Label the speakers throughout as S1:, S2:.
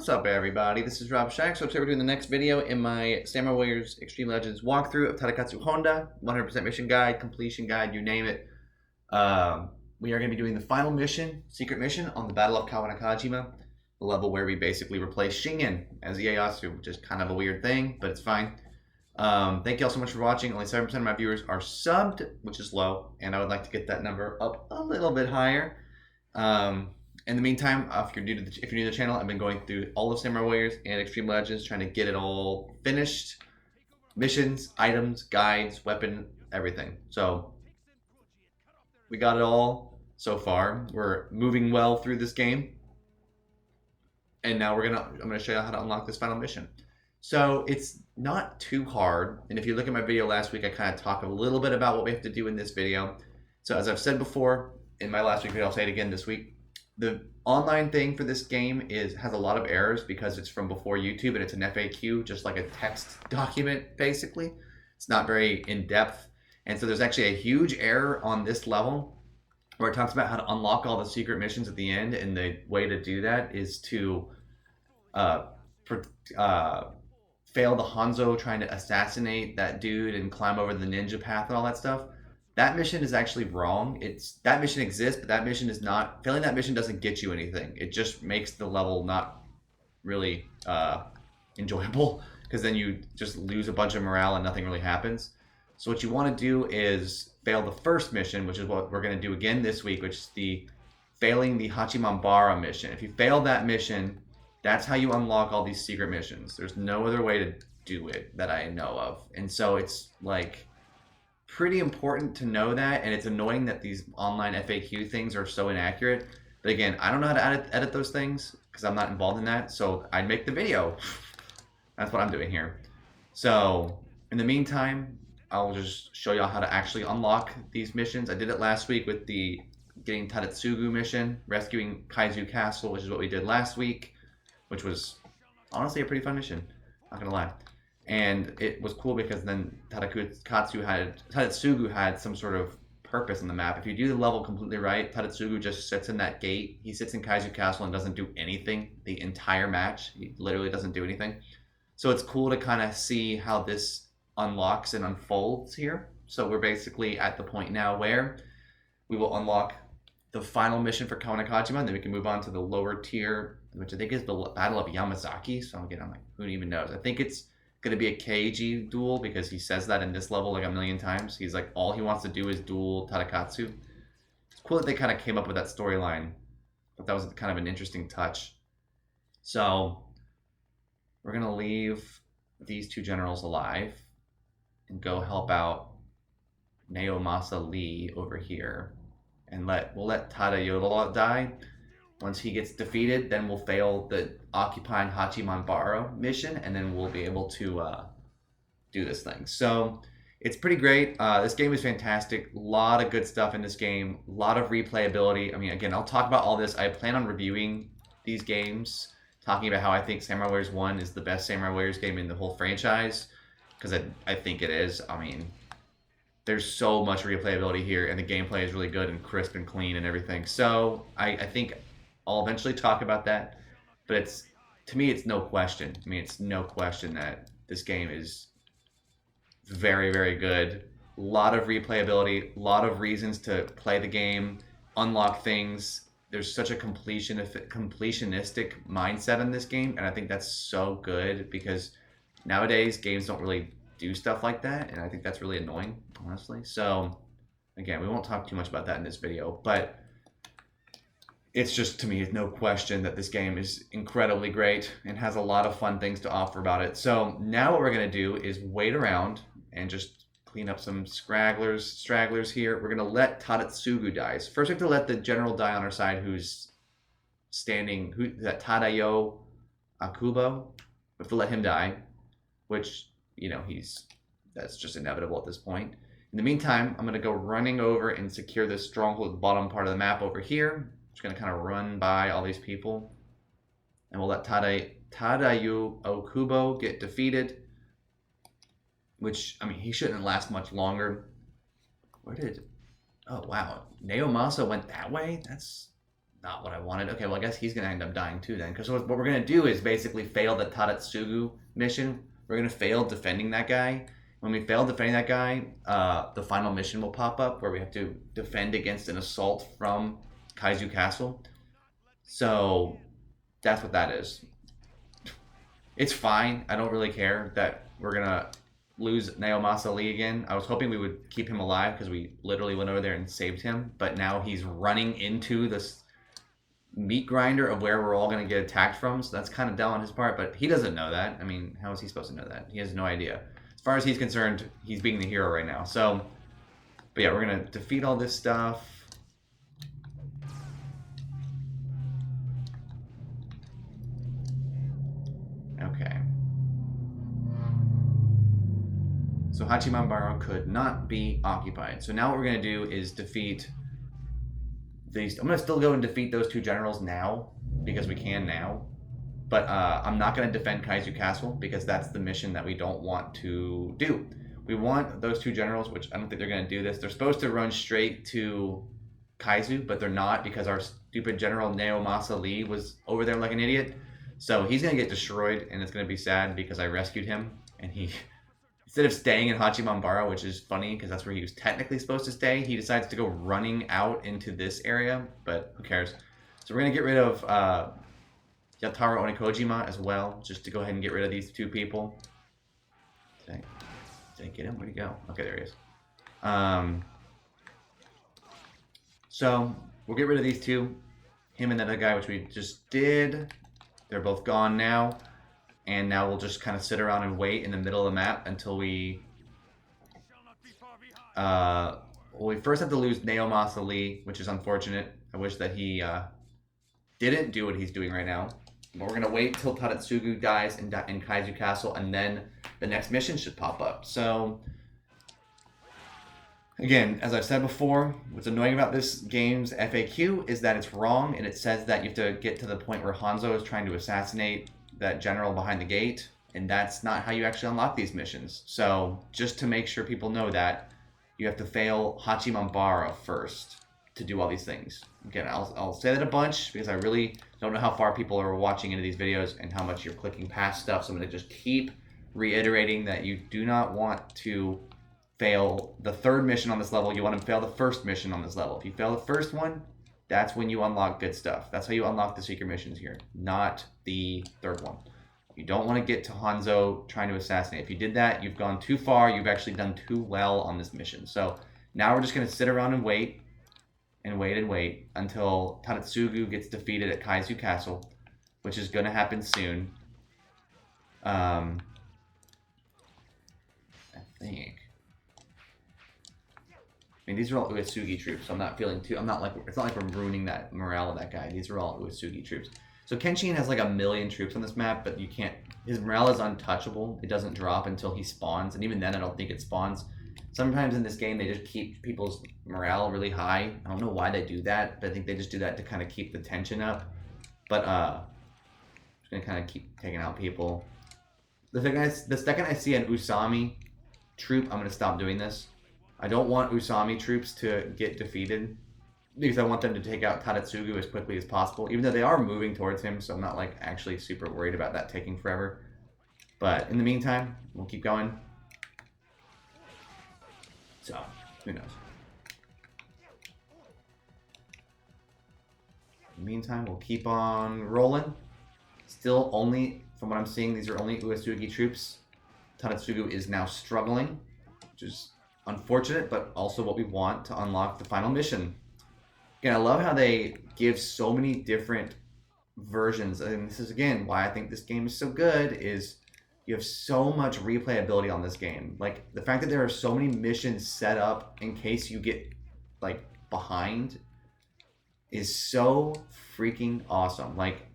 S1: What's up, everybody? This is Rob Shack. So today we're doing the next video in my Samurai Warriors Extreme Legends walkthrough of Tadakatsu Honda, 100% mission guide, completion guide, you name it. We are going to be doing the final mission, secret mission, on the Battle of Kawanakajima, the level where we basically replace Shingen as Ieyasu, which is kind of a weird thing, but it's fine. Thank you all so much for watching. Only 7% of my viewers are subbed, which is low, and I would like to get that number up a little bit higher. In the meantime, if you're new to the channel, I've been going through all of Samurai Warriors and Extreme Legends, trying to get it all finished. Missions, items, guides, weapon, everything. So we got it all so far. We're moving well through this game. And now I'm gonna show you how to unlock this final mission. So it's not too hard. And if you look at my video last week, I kind of talk a little bit about what we have to do in this video. So as I've said before in my last week video, I'll say it again this week. The online thing for this game has a lot of errors because it's from before YouTube and it's an FAQ, just like a text document, basically. It's not very in-depth. And so there's actually a huge error on this level where it talks about how to unlock all the secret missions at the end. And the way to do that is to fail the Hanzo trying to assassinate that dude and climb over the ninja path and all that stuff. That mission is actually wrong. That mission exists, but that mission is not. Failing that mission doesn't get you anything. It just makes the level not really enjoyable, because then you just lose a bunch of morale and nothing really happens. So what you want to do is fail the first mission, which is what we're going to do again this week, which is failing the Hachimambara mission. If you fail that mission, that's how you unlock all these secret missions. There's no other way to do it that I know of. And so it's like pretty important to know that, and it's annoying that these online FAQ things are so inaccurate. But again, I don't know how to edit those things because I'm not involved in that, so I'd make the video. That's what I'm doing here. So in the meantime, I'll just show y'all how to actually unlock these missions. I did it last week with the getting Tadakatsu mission, rescuing Kaizu Castle, which is what we did last week, which was honestly a pretty fun mission, not gonna lie. And it was cool because then Tadakatsu had some sort of purpose in the map. If you do the level completely right, Tadakatsu just sits in that gate. He sits in Kaizu Castle and doesn't do anything the entire match. He literally doesn't do anything. So it's cool to kind of see how this unlocks and unfolds here. So we're basically at the point now where we will unlock the final mission for Kawanakajima, and then we can move on to the lower tier, which I think is the Battle of Yamazaki. So again, I'm like, who even knows? I think it's going to be a Keiji duel because he says that in this level like a million times. He's like, all he wants to do is duel Tadakatsu. It's cool that they kind of came up with that storyline, but that was kind of an interesting touch. So we're going to leave these two generals alive and go help out Naomasa Lee over here, and we'll let Tadayola die. Once he gets defeated, then we'll fail the occupying Hachimambara mission, and then we'll be able to do this thing. So it's pretty great. This game is fantastic. A lot of good stuff in this game. A lot of replayability. I mean, again, I'll talk about all this. I plan on reviewing these games, talking about how I think Samurai Warriors 1 is the best Samurai Warriors game in the whole franchise, because I think it is. I mean, there's so much replayability here, and the gameplay is really good and crisp and clean and everything. So I think I'll eventually talk about that, but to me, it's no question. I mean, it's no question that this game is very, very good. A lot of replayability, a lot of reasons to play the game, unlock things. There's such a completionistic mindset in this game, and I think that's so good because nowadays games don't really do stuff like that, and I think that's really annoying, honestly. So again, we won't talk too much about that in this video, but it's just, to me, it's no question that this game is incredibly great and has a lot of fun things to offer about it. So now what we're going to do is wait around and just clean up some stragglers here. We're going to let Tadakatsu die. So first we have to let the general die on our side who's standing, that Tadayo Akubo. We have to let him die, which, you know, that's just inevitable at this point. In the meantime, I'm going to go running over and secure this stronghold at the bottom part of the map over here. Just going to kind of run by all these people, and we'll let Tadayu Okubo get defeated, which, I mean, he shouldn't last much longer. Oh wow, Naomasa went that way? That's not what I wanted. Okay, well, I guess he's going to end up dying too then. Because what we're going to do is basically fail the Tadakatsu mission. We're going to fail defending that guy. When we fail defending that guy, the final mission will pop up where we have to defend against an assault from Kaiju Castle. So that's what that is. It's fine. I don't really care that we're going to lose Naomasa Lee again. I was hoping we would keep him alive because we literally went over there and saved him. But now he's running into this meat grinder of where we're all going to get attacked from. So that's kind of dumb on his part. But he doesn't know that. I mean, how is he supposed to know that? He has no idea. As far as he's concerned, he's being the hero right now. So, but yeah, we're going to defeat all this stuff. Okay. So Hachimanbara could not be occupied. So now what we're going to do is defeat these. I'm going to still go and defeat those two generals now because we can now. But I'm not going to defend Kaiju Castle because that's the mission that we don't want to do. We want those two generals, which I don't think they're going to do this. They're supposed to run straight to Kaiju, but they're not because our stupid General Naomasa Lee was over there like an idiot. So he's going to get destroyed, and it's going to be sad because I rescued him. And he, instead of staying in Hachimanbara, which is funny because that's where he was technically supposed to stay, he decides to go running out into this area, but who cares. So we're going to get rid of Yatara Onekojima as well, just to go ahead and get rid of these two people. Did I get him? Where'd he go? Okay, there he is. So we'll get rid of these two. Him and that other guy, which we just did. They're both gone now. And now we'll just kind of sit around and wait in the middle of the map until we... well, we first have to lose Naomasa Lee, which is unfortunate. I wish that he didn't do what he's doing right now. But we're going to wait till Tadakatsu dies in Kaiju Castle, and then the next mission should pop up. So, again, as I've said before, what's annoying about this game's FAQ is that it's wrong, and it says that you have to get to the point where Hanzo is trying to assassinate that general behind the gate, and that's not how you actually unlock these missions. So, just to make sure people know that, you have to fail Hachimanbara first to do all these things. Again, I'll say that a bunch because I really don't know how far people are watching into these videos and how much you're clicking past stuff. So I'm going to just keep reiterating that you do not want to fail the third mission on this level. You want to fail the first mission on this level. If you fail the first one, that's when you unlock good stuff. That's how you unlock the secret missions here, not the third one. You don't want to get to Hanzo trying to assassinate. If you did that, you've gone too far. You've actually done too well on this mission. So now we're just going to sit around and wait. And wait until Tadakatsu gets defeated at Kaiju Castle, which is going to happen soon. I think. I mean, these are all Uesugi troops, so I'm not feeling too... it's not like we're ruining that morale of that guy. These are all Uesugi troops. So Kenshin has like 1 million troops on this map, but you can't... His morale is untouchable. It doesn't drop until he spawns, and even then I don't think it spawns. Sometimes in this game, they just keep people's morale really high. I don't know why they do that, but I think they just do that to kind of keep the tension up. But I'm just going to kind of keep taking out people. The second I see an Usami troop, I'm going to stop doing this. I don't want Usami troops to get defeated because I want them to take out Tadakatsu as quickly as possible, even though they are moving towards him, so I'm not like actually super worried about that taking forever. But in the meantime, we'll keep going. So, who knows? In the meantime, we'll keep on rolling. Still only, from what I'm seeing, these are only Uesugi troops. Tadakatsu is now struggling, which is unfortunate, but also what we want to unlock the final mission. Again, I love how they give so many different versions, and this is, again, why I think this game is so good, is you have so much replayability on this game. Like, the fact that there are so many missions set up in case you get, like, behind is so freaking awesome. Like,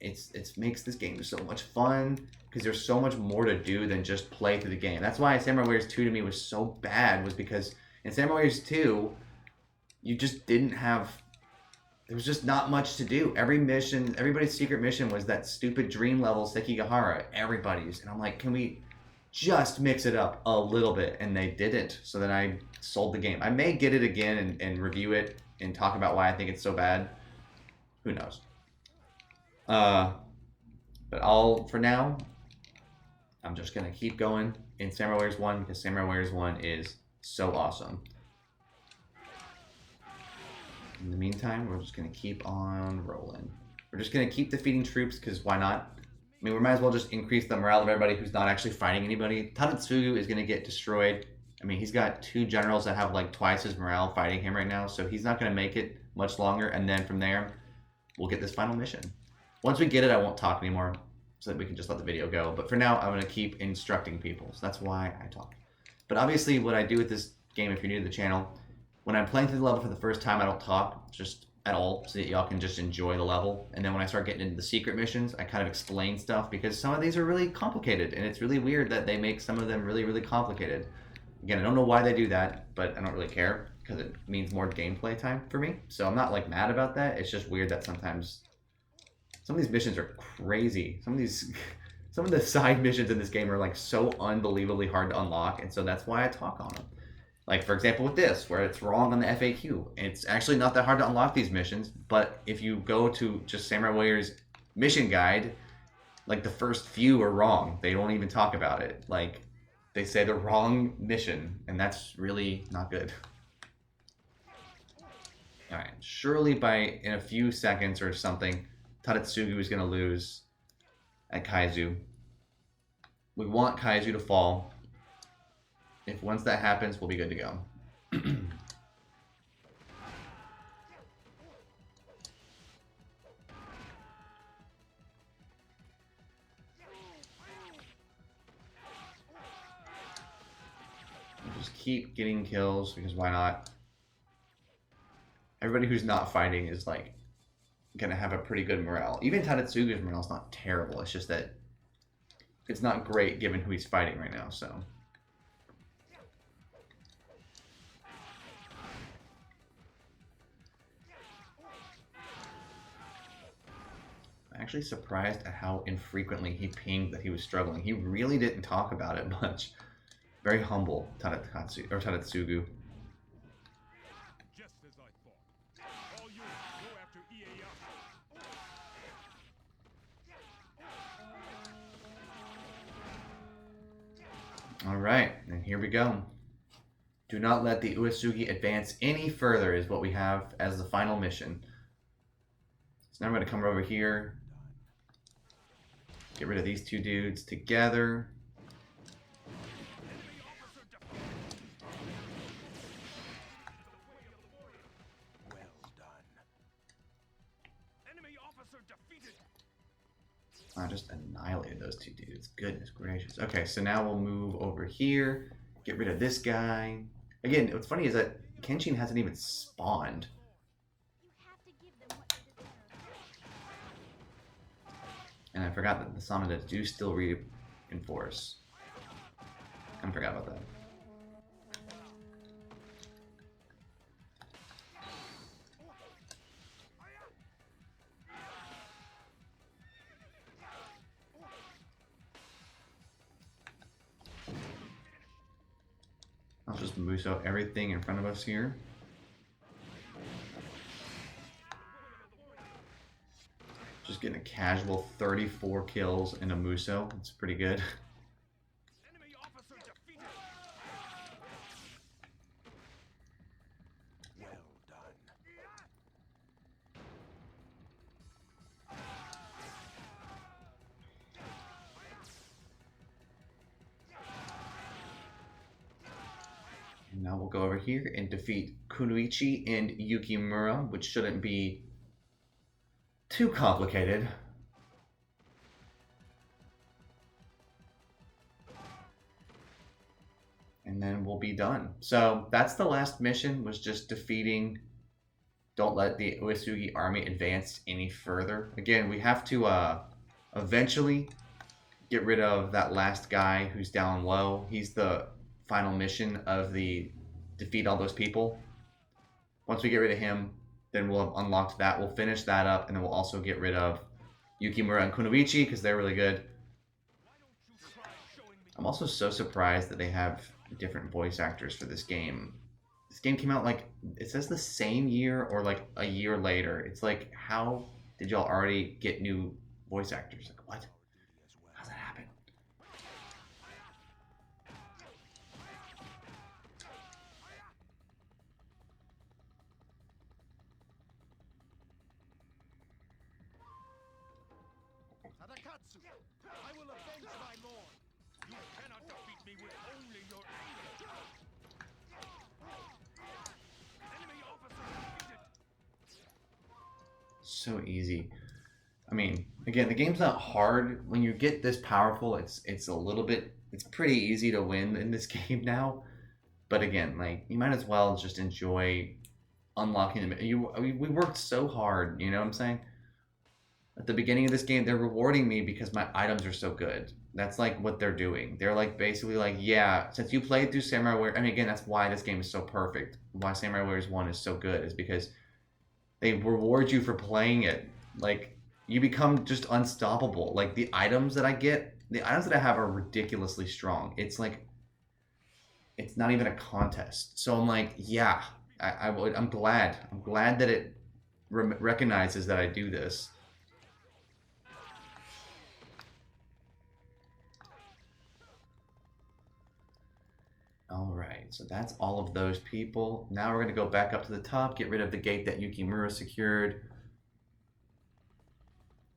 S1: it makes this game so much fun because there's so much more to do than just play through the game. That's why Samurai Warriors 2 to me was so bad, was because in Samurai Warriors 2, you just didn't have... There was just not much to do. Every mission, everybody's secret mission was that stupid dream level Sekigahara. Everybody's. And I'm like, can we just mix it up a little bit? And they didn't. So then I sold the game. I may get it again and review it and talk about why I think it's so bad. Who knows? But for now, I'm just gonna keep going in Samurai Warriors 1 because Samurai Warriors 1 is so awesome. In the meantime, we're just gonna keep on rolling. We're just gonna keep defeating troops because why not? I mean, we might as well just increase the morale of everybody who's not actually fighting anybody. Tadakatsu is gonna get destroyed. I mean, he's got 2 generals that have like twice his morale fighting him right now, so he's not gonna make it much longer. And then from there, we'll get this final mission. Once we get it, I won't talk anymore so that we can just let the video go. But for now, I'm going to keep instructing people. So that's why I talk. But obviously, what I do with this game, if you're new to the channel, when I'm playing through the level for the first time, I don't talk just at all so that y'all can just enjoy the level. And then when I start getting into the secret missions, I kind of explain stuff because some of these are really complicated. And it's really weird that they make some of them really, really complicated. Again, I don't know why they do that, but I don't really care because it means more gameplay time for me. So I'm not like mad about that. It's just weird that sometimes some of these missions are crazy. Some of the side missions in this game are like so unbelievably hard to unlock, and so that's why I talk on them. Like for example with this, where it's wrong on the FAQ. It's actually not that hard to unlock these missions, but if you go to just Samurai Warriors mission guide, like the first few are wrong. They don't even talk about it. Like they say the wrong mission, and that's really not good. Alright, surely in a few seconds or something, Tadakatsu is going to lose at Kaizu. We want Kaizu to fall. If once that happens, we'll be good to go. Just keep getting kills because why not? Everybody who's not fighting is like gonna have a pretty good morale. Even Tadakatsu's morale's not terrible. It's just that it's not great given who he's fighting right now. So I'm actually surprised at how infrequently he pinged that he was struggling. He really didn't talk about it much. Very humble, Tadakatsu. Alright, and here we go. Do not let the Uesugi advance any further is what we have as the final mission. So now I'm going to come over here. Get rid of these 2 dudes together. I just annihilated those 2 dudes. Goodness gracious. Okay, so now we'll move over here. Get rid of this guy. Again, what's funny is that Kenshin hasn't even spawned. And I forgot that the Sanadas do still reinforce. I forgot about that. I'll just Muso everything in front of us here. Just getting a casual 34 kills in a Muso. That's pretty good. Now we'll go over here and defeat Kunoichi and Yukimura, which shouldn't be too complicated. And then we'll be done. So that's the last mission, was just defeating. Don't let the Uesugi army advance any further. Again, we have to eventually get rid of that last guy who's down low. He's the final mission of the defeat all those people. Once we get rid of him, then we'll have unlocked that. We'll finish that up, and then we'll also get rid of Yukimura and Kunoichi because they're really good. I'm also so surprised that they have different voice actors for this game. This game came out like, it says the same year or like a year later. It's like, how did y'all already get new voice actors? Like, what? How's that happen?
S2: Tadakatsu, I will avenge my lord. You cannot defeat me with only your anger. Enemy officer defeated.
S1: So easy. I mean, again, the game's not hard. When you get this powerful, it's a little bit, it's pretty easy to win in this game now. But again, like, you might as well just enjoy unlocking them. We worked so hard, you know what I'm saying? At the beginning of this game, they're rewarding me because my items are so good. That's like what they're doing. They're like basically like, yeah, since you played through Samurai Warriors, I mean, again, that's why this game is so perfect. Why Samurai Warriors 1 is so good is because they reward you for playing it. Like, you become just unstoppable. Like, the items that I get, the items that I have are ridiculously strong. It's like, it's not even a contest. So I'm like, yeah, I'm glad. I'm glad that it recognizes that I do this. All right, so that's all of those people. Now we're going to go back up to the top, get rid of the gate that Yukimura secured.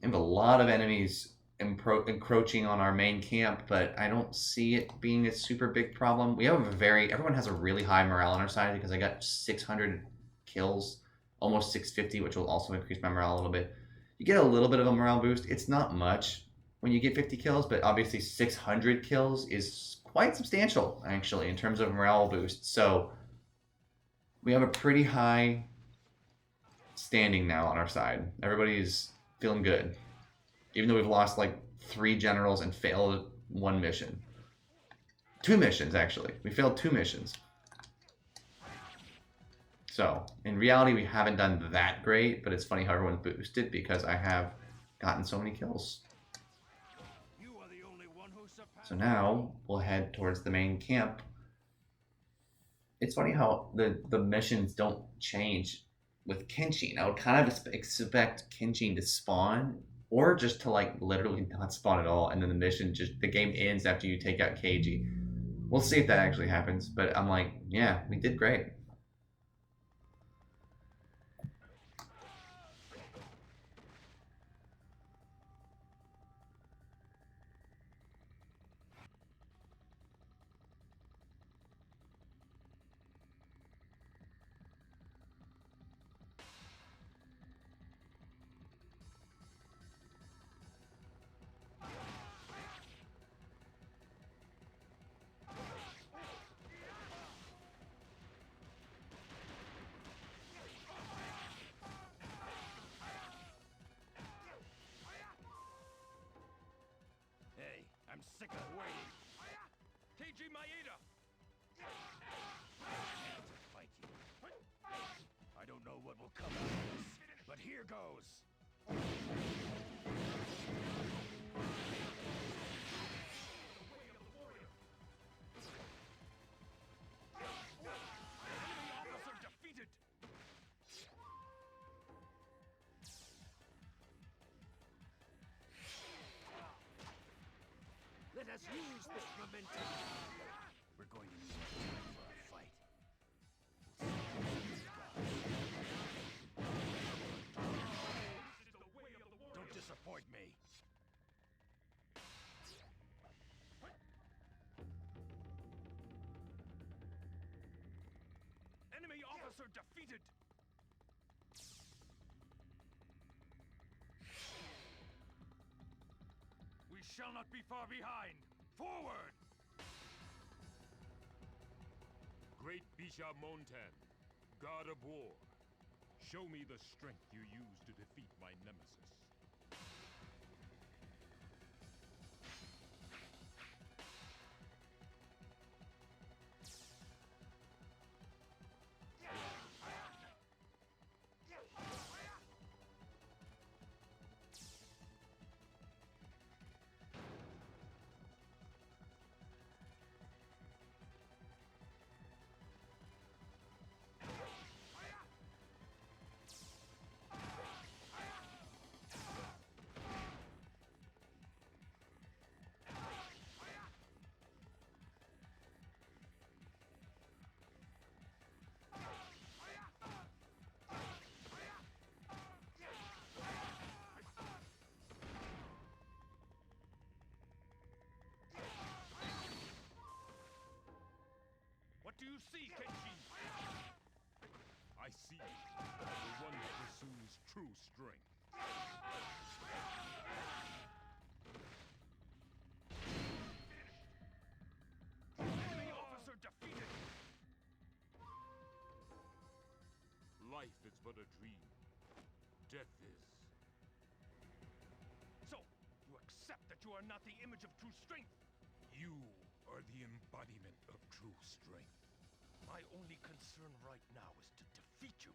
S1: We have a lot of enemies encroaching on our main camp, but I don't see it being a super big problem. We have everyone has a really high morale on our side because I got 600 kills, almost 650, which will also increase my morale a little bit. You get a little bit of a morale boost. It's not much when you get 50 kills, but obviously 600 kills is quite substantial, actually, in terms of morale boost. So we have a pretty high standing now on our side. Everybody's feeling good, even though we've lost like 3 generals and failed 1 mission. 2 missions, actually. We failed 2 missions. So, in reality, we haven't done that great, but it's funny how everyone's boosted because I have gotten so many kills. So now, we'll head towards the main camp. It's funny how the missions don't change with Kenshin. I would kind of expect Kenshin to spawn, or just to like literally not spawn at all, and then the game ends after you take out Keiji. We'll see if that actually happens, but I'm like, yeah, we did great.
S2: I'm sick of waiting. Keiji Maeda! To fight you. I don't know what will come out of this, but here goes. Enemy officer defeated. Let us use this momentum. We're going to need time for a fight. Don't disappoint me. Enemy officer defeated. We shall not be far behind. Forward!
S3: Great Bisha Montan, God of War, show me the strength you use to defeat my nemesis.
S2: see, Kenshi?
S3: I see the one who pursues true strength.
S2: Enemy officer defeated!
S3: Life is but a dream. Death is.
S2: So, you accept that you are not the image of true strength?
S3: You are the embodiment of true strength.
S2: My only concern right now is to defeat you.